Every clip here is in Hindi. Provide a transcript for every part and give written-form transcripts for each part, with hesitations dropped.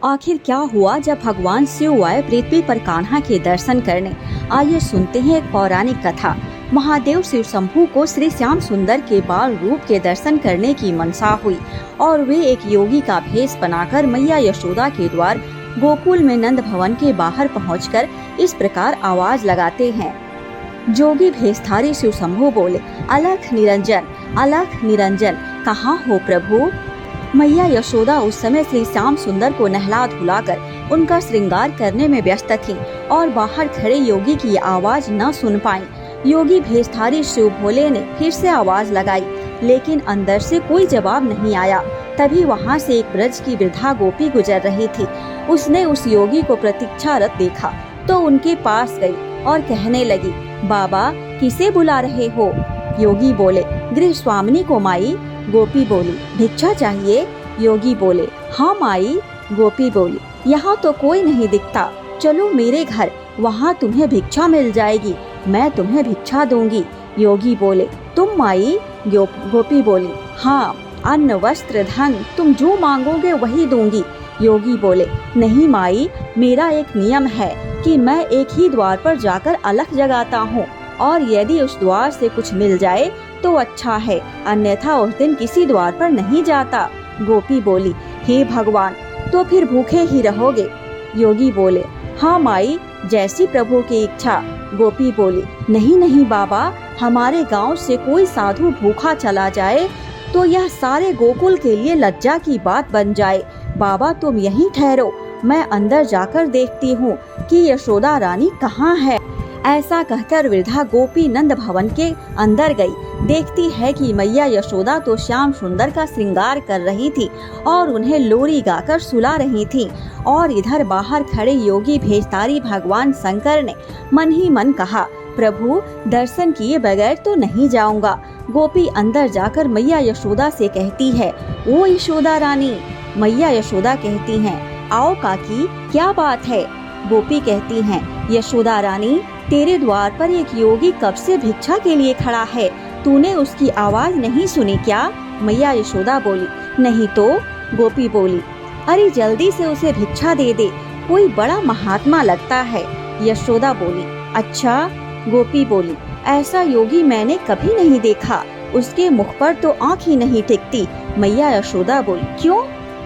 आखिर क्या हुआ जब भगवान शिव आए पृथ्वी पर कान्हा के दर्शन करने। आइए सुनते हैं एक पौराणिक कथा। महादेव शिव शंभू को श्री श्याम सुंदर के बाल रूप के दर्शन करने की मनसा हुई और वे एक योगी का भेष बनाकर मैया यशोदा के द्वार गोकुल में नंद भवन के बाहर पहुंचकर इस प्रकार आवाज लगाते हैं। जोगी भेषधारी शिव शंभू बोले, अलख निरंजन कहाँ हो प्रभु। मैया यशोदा उस समय श्री श्याम सुंदर को नहला धुलाकर उनका श्रृंगार करने में व्यस्त थीं और बाहर खड़े योगी की आवाज न सुन पाई। योगी भेषधारी शिव भोले ने फिर से आवाज लगाई, लेकिन अंदर से कोई जवाब नहीं आया। तभी वहाँ से एक ब्रज की वृद्धा गोपी गुजर रही थी। उसने उस योगी को प्रतीक्षारत देखा तो उनके पास गई और कहने लगी, बाबा किसे बुला रहे हो। योगी बोले, गृह स्वामिनी को माई। गोपी बोली, भिक्षा चाहिए। योगी बोले, हाँ माई। गोपी बोली, यहाँ तो कोई नहीं दिखता, चलो मेरे घर, वहाँ तुम्हें भिक्षा मिल जाएगी, मैं तुम्हें भिक्षा दूंगी। योगी बोले, तुम माई। गोपी बोली, हाँ, अन्न वस्त्र धन तुम जो मांगोगे वही दूंगी। योगी बोले, नहीं माई, मेरा एक नियम है कि मैं एक ही द्वार पर जाकर अलख जगाता हूँ और यदि उस द्वार से कुछ मिल जाए तो अच्छा है, अन्यथा उस दिन किसी द्वार पर नहीं जाता। गोपी बोली, हे भगवान, तो फिर भूखे ही रहोगे। योगी बोले, हाँ माई, जैसी प्रभु की इच्छा। गोपी बोली, नहीं बाबा, हमारे गांव से कोई साधु भूखा चला जाए तो यह सारे गोकुल के लिए लज्जा की बात बन जाए। बाबा तुम यहीं ठहरो, मैं अंदर जाकर देखती हूँ कि यशोदा रानी कहाँ है। ऐसा कहकर वृद्धा गोपी नंद भवन के अंदर गई। देखती है कि मैया यशोदा तो श्याम सुंदर का श्रृंगार कर रही थी और उन्हें लोरी गाकर सुला रही थी। और इधर बाहर खड़े योगी भेषधारी भगवान शंकर ने मन ही मन कहा, प्रभु दर्शन किए बगैर तो नहीं जाऊंगा। गोपी अंदर जाकर मैया यशोदा से कहती है, ओ यशोदा रानी। मैया यशोदा कहती हैं, आओ काकी, क्या बात है। गोपी कहती हैं, यशोदा रानी, तेरे द्वार पर एक योगी कब से भिक्षा के लिए खड़ा है, तूने उसकी आवाज नहीं सुनी क्या। मैया यशोदा बोली, नहीं तो। गोपी बोली, अरे जल्दी से उसे भिक्षा दे दे, कोई बड़ा महात्मा लगता है। यशोदा बोली, अच्छा। गोपी बोली, ऐसा योगी मैंने कभी नहीं देखा, उसके मुख पर तो आँख ही नहीं टिकती। मैया यशोदा बोली, क्यों।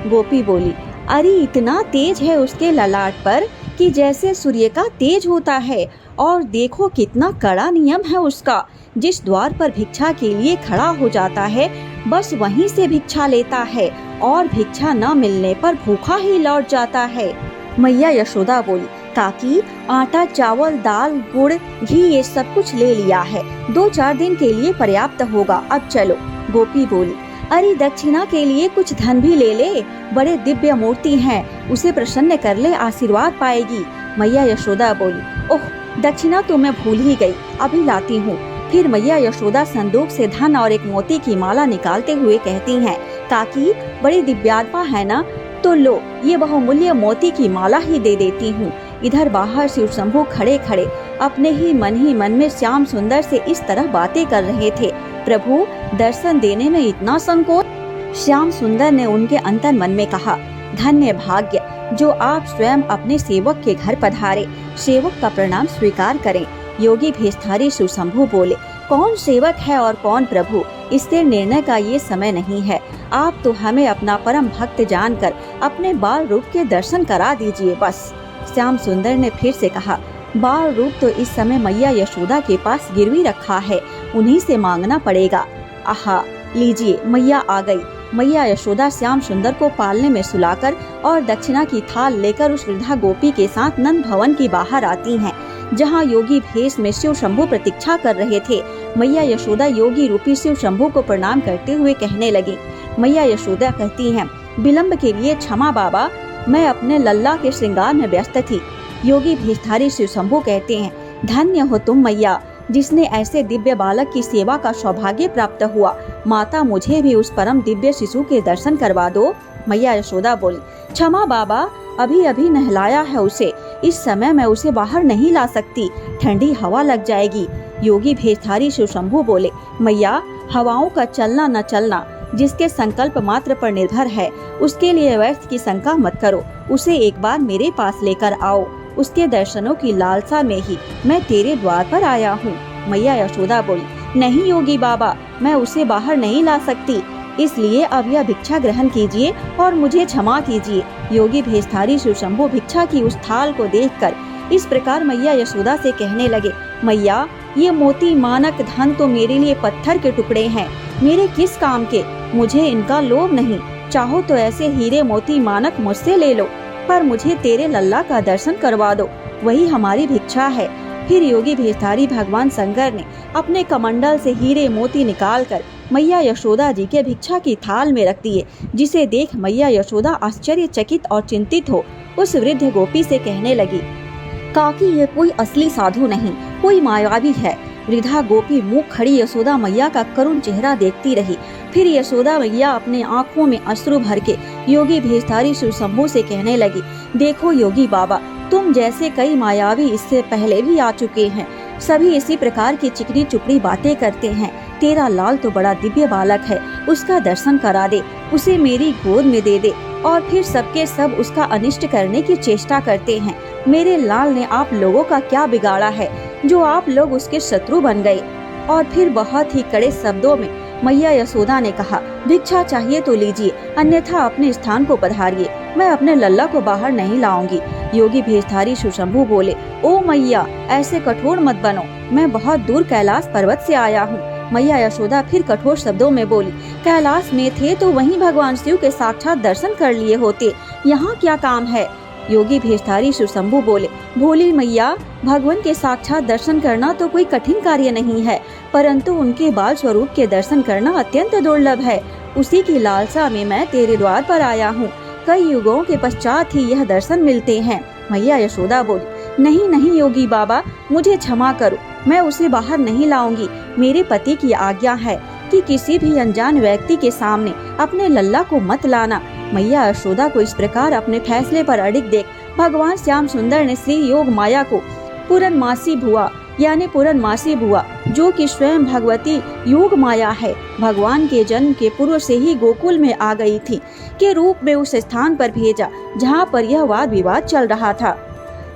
गोपी बोली, अरे इतना तेज है उसके ललाट पर कि जैसे सूर्य का तेज होता है, और देखो कितना कड़ा नियम है उसका। जिस द्वार पर भिक्षा के लिए खड़ा हो जाता है बस वहीं से भिक्षा लेता है और भिक्षा न मिलने पर भूखा ही लौट जाता है। मैया यशोदा बोली, काकी, आटा चावल दाल गुड़ घी ये सब कुछ ले लिया है, 2-4 दिन के लिए पर्याप्त होगा, अब चलो। गोपी बोली, अरे दक्षिणा के लिए कुछ धन भी ले ले, बड़े दिव्य मूर्ति हैं, उसे प्रसन्न कर ले, आशीर्वाद पाएगी। मैया यशोदा बोली, ओह दक्षिणा तो मैं भूल ही गई, अभी लाती हूँ। फिर मैया यशोदा संदूक से धन और एक मोती की माला निकालते हुए कहती हैं, काकी बड़ी दिव्यात्मा है ना, तो लो ये बहुमूल्य मोती की माला ही दे देती हूँ। इधर बाहर शिव शंभू खड़े खड़े अपने ही मन में श्याम सुंदर से इस तरह बातें कर रहे थे। प्रभु दर्शन देने में इतना संकोच। श्याम सुंदर ने उनके अंतर मन में कहा, धन्य भाग्य जो आप स्वयं अपने सेवक के घर पधारे, सेवक का प्रणाम स्वीकार करें। योगी भेषधारी शिव शंभू बोले, कौन सेवक है और कौन प्रभु, इससे निर्णय का ये समय नहीं है। आप तो हमें अपना परम भक्त जानकर अपने बाल रूप के दर्शन करा दीजिए बस। श्याम सुंदर ने फिर से कहा, बाल रूप तो इस समय मैया यशोदा के पास गिरवी रखा है, उन्हीं से मांगना पड़ेगा। आहा, लीजिए मैया आ गई। मैया यशोदा श्याम सुंदर को पालने में सुलाकर और दक्षिणा की थाल लेकर उस वृद्धा गोपी के साथ नंद भवन के बाहर आती हैं, जहां योगी भेष में शिव शंभू प्रतीक्षा कर रहे थे। मैया यशोदा योगी रूपी शिव शंभू को प्रणाम करते हुए कहने लगी। मैया यशोदा कहती हैं, विलम्ब के लिए क्षमा बाबा, मैं अपने लल्ला के श्रृंगार में व्यस्त थी। योगी भेषधारी शिव शंभू कहते हैं, धन्य हो तुम मैया, जिसने ऐसे दिव्य बालक की सेवा का सौभाग्य प्राप्त हुआ। माता मुझे भी उस परम दिव्य शिशु के दर्शन करवा दो। मैया यशोदा बोली, क्षमा बाबा, अभी अभी नहलाया है उसे, इस समय मैं उसे बाहर नहीं ला सकती, ठंडी हवा लग जाएगी। योगी भेषधारी शिव शंभू बोले, मैया हवाओं का चलना न चलना जिसके संकल्प मात्र पर निर्भर है, उसके लिए व्यर्थ की शंका मत करो। उसे एक बार मेरे पास लेकर आओ। उसके दर्शनों की लालसा में ही मैं तेरे द्वार पर आया हूँ। मैया यशोदा बोली, नहीं योगी बाबा, मैं उसे बाहर नहीं ला सकती, इसलिए अब यह भिक्षा ग्रहण कीजिए और मुझे क्षमा कीजिए। योगी भेषधारी शिवशंभु भिक्षा की उस थाल को देखकर इस प्रकार मैया यशोदा से कहने लगे, मैया, ये मोती मानक धन तो मेरे लिए पत्थर के टुकड़े हैं, मेरे किस काम के। मुझे इनका लोभ नहीं, चाहो तो ऐसे हीरे मोती मानक मुझसे ले लो, पर मुझे तेरे लल्ला का दर्शन करवा दो, वही हमारी भिक्षा है। फिर योगी भेषधारी भगवान शंकर ने अपने कमंडल से हीरे मोती निकालकर मैया यशोदा जी के भिक्षा की थाल में रख दिए, जिसे देख मैया यशोदा आश्चर्यचकित और चिंतित हो उस वृद्ध गोपी से कहने लगी, काकी, ये कोई असली साधु नहीं, कोई मायावी है। वृद्धा गोपी मुँह खड़ी यशोदा मैया का करुण चेहरा देखती रही। फिर यशोदा मैया अपने आँखों में अश्रु भर के योगी भेषधारी शिवशंभु से कहने लगी, देखो योगी बाबा, तुम जैसे कई मायावी इससे पहले भी आ चुके हैं, सभी इसी प्रकार की चिकनी चुपड़ी बातें करते हैं। तेरा लाल तो बड़ा दिव्य बालक है, उसका दर्शन करा दे, उसे मेरी गोद में दे दे। और फिर सबके सब उसका अनिष्ट करने की चेष्टा करते हैं। मेरे लाल ने आप लोगों का क्या बिगाड़ा है जो आप लोग उसके शत्रु बन गए। और फिर बहुत ही कड़े शब्दों में मैया यशोदा ने कहा, भिक्षा चाहिए तो लीजिए, अन्यथा अपने स्थान को पधारिए, मैं अपने लल्ला को बाहर नहीं लाऊंगी। योगी भेषधारी शिवशंभु बोले, ओ मैया, ऐसे कठोर मत बनो, मैं बहुत दूर कैलाश पर्वत से आया हूँ। मैया यशोदा फिर कठोर शब्दों में बोली, कैलाश में थे तो वहीं भगवान शिव के साक्षात दर्शन कर लिए होते, यहाँ क्या काम है। योगी भेषधारी शिवशंभु बोले, भोली मैया, भगवान के साक्षात दर्शन करना तो कोई कठिन कार्य नहीं है, परंतु उनके बाल स्वरूप के दर्शन करना अत्यंत दुर्लभ है। उसी की लालसा में मैं तेरे द्वार पर आया हूँ। कई युगों के पश्चात ही यह दर्शन मिलते हैं। मैया यशोदा बोली, नहीं नहीं योगी बाबा, मुझे क्षमा करो, मैं उसे बाहर नहीं लाऊंगी। मेरे पति की आज्ञा है कि किसी भी अनजान व्यक्ति के सामने अपने लल्ला को मत लाना। मैया यशोदा को इस प्रकार अपने फैसले पर अडिग देख भगवान श्याम सुंदर ने श्री योग माया को पूरनमासी भुआ यानी पूरनमासी बुआ, जो कि स्वयं भगवती योग माया है, भगवान के जन्म के पूर्व से ही गोकुल में आ गई थी, के रूप में उस स्थान पर भेजा जहाँ पर यह वाद विवाद चल रहा था।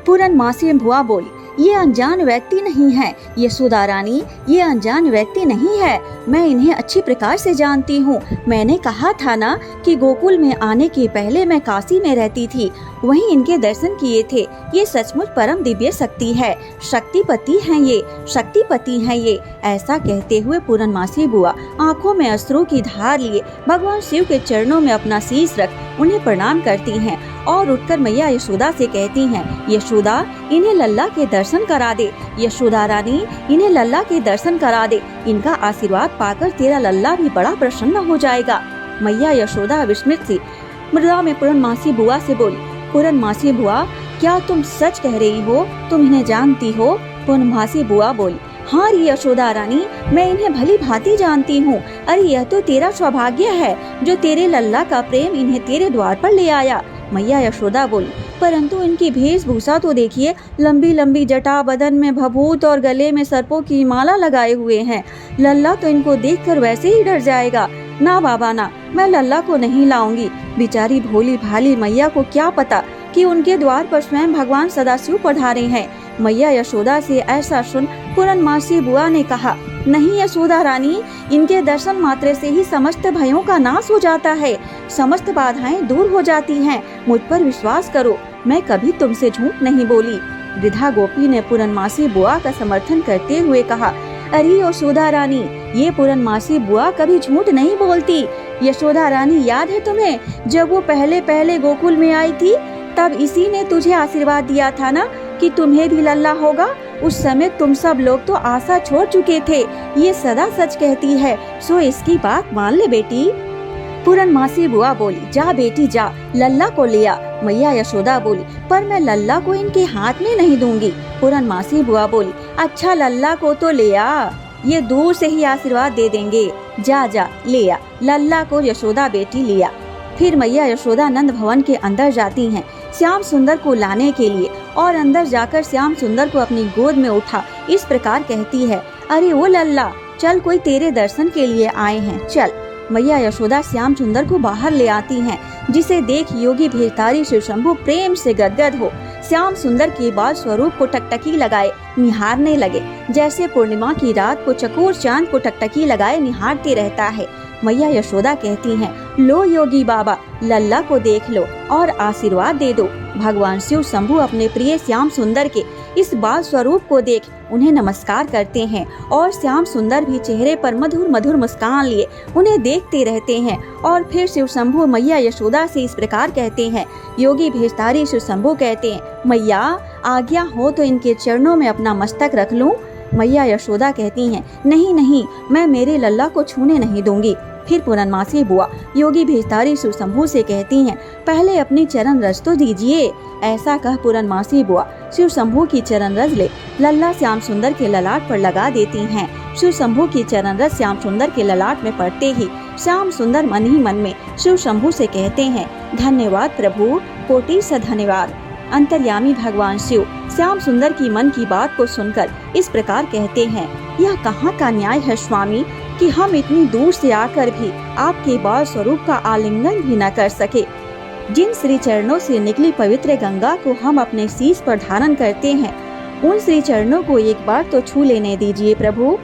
पूरनमासी भुआ बोली, ये अनजान व्यक्ति नहीं है यशोदा रानी, ये अनजान व्यक्ति नहीं है, मैं इन्हें अच्छी प्रकार से जानती हूँ। मैंने कहा था ना कि गोकुल में आने के पहले मैं काशी में रहती थी, वहीं इनके दर्शन किए थे। ये सचमुच परम दिव्य शक्ति है, शक्तिपति हैं ये, शक्तिपति हैं ये। ऐसा कहते हुए पूरनमासी बुआ आंखों में अश्रु की धार लिए भगवान शिव के चरणों में अपना शीश रख उन्हें प्रणाम करती हैं और उठकर मैया यशोदा से कहती हैं, यशोदा, इन्हें लल्ला के दर्शन करा दे। यशोदा रानी, इन्हें लल्ला के दर्शन करा दे, इनका आशीर्वाद पाकर तेरा लल्ला भी बड़ा प्रसन्न हो जाएगा। मैया यशोदा विस्मित सी मृदा में पूरनमासी बुआ से बोली, पूरनमासी बुआ, क्या तुम सच कह रही हो? तुम इन्हें जानती हो? पूरनमासी बुआ बोली, हाँ री यशोदा रानी, मैं इन्हें भली भांति जानती हूँ। अरे यह तो तेरा सौभाग्य है जो तेरे लल्ला का प्रेम इन्हें तेरे द्वार पर ले आया। मैया यशोदा बोली, परंतु इनकी वेशभूषा तो देखिए, लंबी लंबी जटा, बदन में भभूत और गले में सर्पों की माला लगाए हुए हैं। लल्ला तो इनको देखकर वैसे ही डर जाएगा। ना बाबा ना, मैं लल्ला को नहीं लाऊंगी। बेचारी भोली भाली मैया को क्या पता कि उनके द्वार पर स्वयं भगवान सदाशिव पधारे हैं। मैया यशोदा से ऐसा सुन पूरनमासी बुआ ने कहा, नहीं यशोदा रानी, इनके दर्शन मात्र से ही समस्त भयों का नाश हो जाता है, समस्त बाधाएं दूर हो जाती हैं। मुझ पर विश्वास करो, मैं कभी तुमसे झूठ नहीं बोली। वृद्धा गोपी ने पूरनमासी बुआ का समर्थन करते हुए कहा, अरे यशोदा रानी, ये पूरनमासी बुआ कभी झूठ नहीं बोलती। यशोदा रानी, याद है तुम्हें जब वो पहले पहले गोकुल में आई थी, तब इसी ने तुझे आशीर्वाद दिया था ना कि तुम्हें भी लल्ला होगा। उस समय तुम सब लोग तो आशा छोड़ चुके थे। ये सदा सच कहती है, सो इसकी बात मान ले बेटी। पूरनमासी बुआ बोली, जा बेटी जा, लल्ला को ले आ। मैया यशोदा बोली, पर मैं लल्ला को इनके हाथ में नहीं दूंगी। पूरनमासी बुआ बोली, अच्छा लल्ला को तो ले आ, ये दूर से ही आशीर्वाद दे देंगे। जा जा ले आ, लल्ला को यशोदा बेटी लिया। फिर मैया यशोदा नंद भवन के अंदर जाती हैं श्याम सुंदर को लाने के लिए, और अंदर जाकर श्याम सुंदर को अपनी गोद में उठा इस प्रकार कहती है, अरे वो लल्ला, चल, कोई तेरे दर्शन के लिए आए हैं, चल। मैया यशोदा श्याम सुंदर को बाहर ले आती हैं, जिसे देख योगी भेषधारी शिव शंभू प्रेम से गदगद हो श्याम सुंदर के बाल स्वरूप को टकटकी लगाए निहारने लगे, जैसे पूर्णिमा की रात को चकोर चांद को टकटकी लगाए निहारते रहता है। मैया यशोदा कहती हैं, लो योगी बाबा, लल्ला को देख लो और आशीर्वाद दे दो। भगवान शिव शंभू अपने प्रिय श्याम सुंदर के इस बाल स्वरूप को देख उन्हें नमस्कार करते हैं और श्याम सुंदर भी चेहरे पर मधुर मधुर मुस्कान लिए उन्हें देखते रहते हैं। और फिर शिव शंभू मैया यशोदा से इस प्रकार कहते हैं। योगी भेषधारी शिव शंभू कहते हैं, मैया आज्ञा हो तो इनके चरणों में अपना मस्तक रख लूं। मैया यशोदा कहती हैं, नहीं नहीं, मैं मेरे लल्ला को छूने नहीं दूंगी। फिर पूर्णमासी बुआ योगी भेषधारी शिव शंभू से कहती हैं, पहले अपनी चरण रज तो दीजिए। ऐसा कह पूर्णमासी बुआ शिव शंभू की चरण रज ले लल्ला श्याम सुंदर के ललाट पर लगा देती हैं। शिव शंभू की चरण रज श्याम सुंदर के ललाट में पड़ते ही श्याम सुंदर मन ही मन में शिव शंभू से कहते हैं, धन्यवाद प्रभु, कोटि सा धन्यवाद। अंतर्यामी भगवान शिव श्याम सुंदर की मन की बात को सुनकर इस प्रकार कहते हैं, यह कहाँ का न्याय है स्वामी कि हम इतनी दूर से आकर भी आपके बाल स्वरूप का आलिंगन भी न कर सके। जिन श्री चरणों से निकली पवित्र गंगा को हम अपने शीश पर धारण करते हैं, उन श्री चरणों को एक बार तो छू लेने दीजिए प्रभु।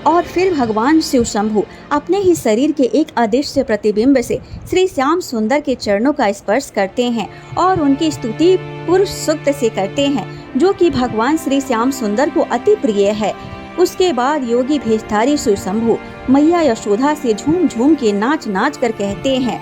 और फिर भगवान शिव शंभू अपने ही शरीर के एक अदृश्य प्रतिबिंब से श्री श्याम सुंदर के चरणों का स्पर्श करते हैं और उनकी स्तुति पुरुष सूक्त से करते हैं, जो कि भगवान श्री श्याम सुंदर को अति प्रिय है। उसके बाद योगी भेषधारी शिव शंभू मैया यशोदा से झूम झूम के नाच नाच कर कहते हैं,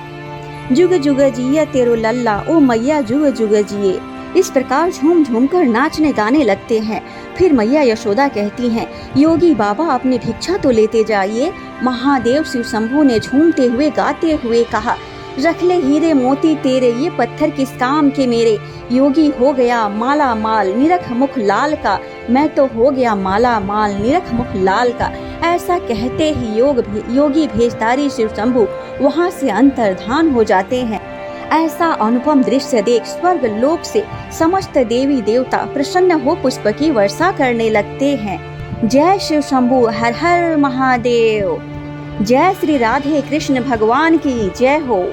जुग जुग जिये तेरो लल्ला, ओ मैया जुग जुग जिये। इस प्रकार झूम झूम कर नाचने गाने लगते हैं। फिर मैया यशोदा कहती हैं, योगी बाबा अपनी भिक्षा तो लेते जाइए। महादेव शिव शंभू ने झूमते हुए गाते हुए कहा, रख ले हीरे मोती तेरे, ये पत्थर किस काम के मेरे। योगी हो गया माला माल निरख मुख लाल का, मैं तो हो गया माला माल निरख मुख लाल का। ऐसा कहते ही योगी भेषधारी शिव शंभू वहाँ से अंतर्धान हो जाते हैं। ऐसा अनुपम दृश्य देख स्वर्ग लोक से समस्त देवी देवता प्रसन्न हो पुष्प की वर्षा करने लगते हैं। जय शिव शंभू, हर हर महादेव। जय श्री राधे कृष्ण भगवान की जय हो।